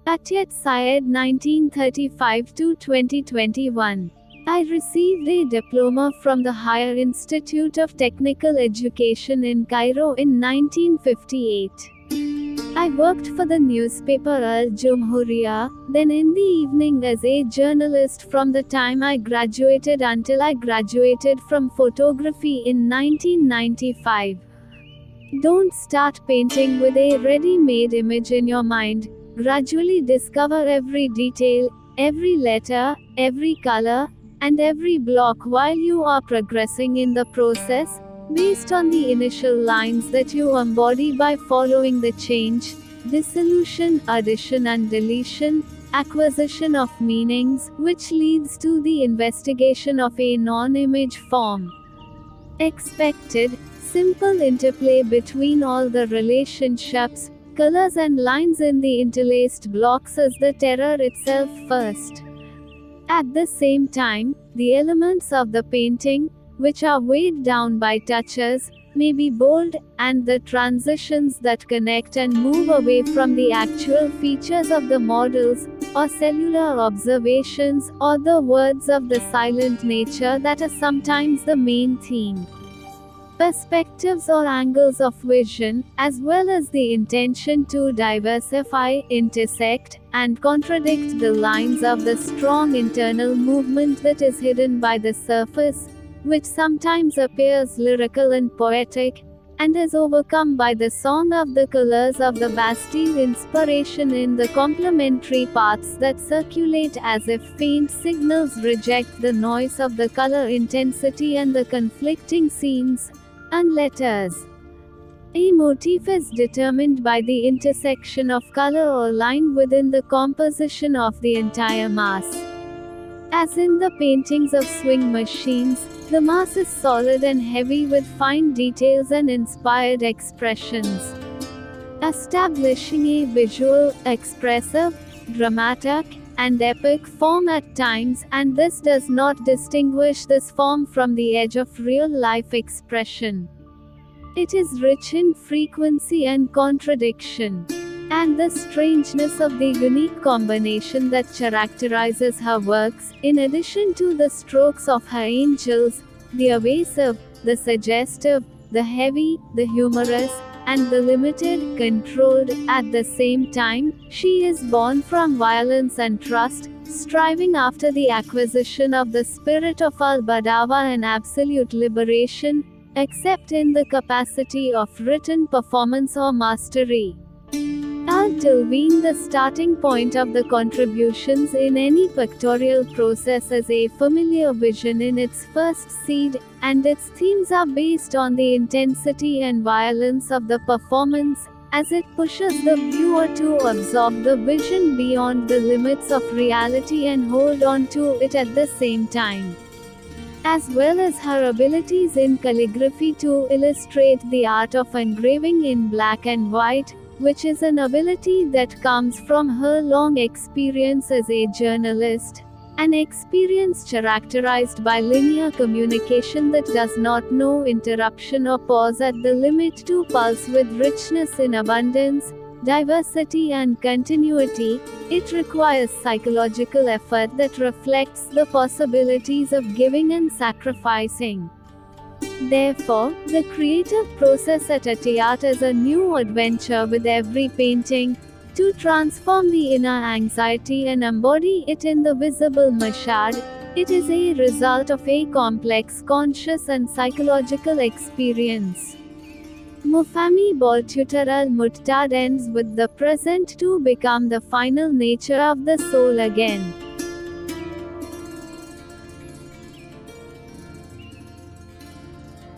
Attyat Sayed 1935 to 2021. I received a diploma from the Higher Institute of Technical Education in Cairo in 1958. I worked for the newspaper Al Jumhuriya, then in the evening as a journalist from the time I graduated until I graduated from photography in 1995. Don't start painting with a ready-made image in your mind. Gradually discover every detail, every letter, every color, and every block while you are progressing in the process, based on the initial lines that you embody by following the change, dissolution, addition and deletion, acquisition of meanings, which leads to the investigation of a non-image form. Expected, simple interplay between all the relationships, colors and lines in the interlaced blocks is the terror itself first. At the same time, the elements of the painting, which are weighed down by touches, may be bold, and the transitions that connect and move away from the actual features of the models, or cellular observations, or the words of the silent nature that are sometimes the main theme. Perspectives or angles of vision, as well as the intention to diversify, intersect, and contradict the lines of the strong internal movement that is hidden by the surface, which sometimes appears lyrical and poetic, and is overcome by the song of the colors of the Bastille inspiration in the complementary parts that circulate as if faint signals reject the noise of the color intensity and the conflicting scenes and letters. A motif is determined by the intersection of color or line within the composition of the entire mass. As in the paintings of swing machines, the mass is solid and heavy with fine details and inspired expressions, establishing a visual, expressive, dramatic, and epic form at times, and this does not distinguish this form from the edge of real-life expression. It is rich in frequency and contradiction, and the strangeness of the unique combination that characterizes her works, in addition to the strokes of her angels, the evasive, the suggestive, the heavy, the humorous, and the limited, controlled. At the same time, she is born from violence and trust, striving after the acquisition of the spirit of al-Badawa and absolute liberation, except in the capacity of written performance or mastery. Al-Tilween, the starting point of the contributions in any pictorial process, is a familiar vision in its first seed, and its themes are based on the intensity and violence of the performance, as it pushes the viewer to absorb the vision beyond the limits of reality and hold on to it at the same time. As well as her abilities in calligraphy to illustrate the art of engraving in black and white, which is an ability that comes from her long experience as a journalist, an experience characterized by linear communication that does not know interruption or pause at the limit to pulse with richness in abundance, diversity and continuity. It requires psychological effort that reflects the possibilities of giving and sacrificing. Therefore, the creative process at Attyat is a new adventure with every painting, to transform the inner anxiety and embody it in the visible mashad. It is a result of a complex conscious and psychological experience. Mufami Boltutar al-Mu'tad ends with the present to become the final nature of the soul again.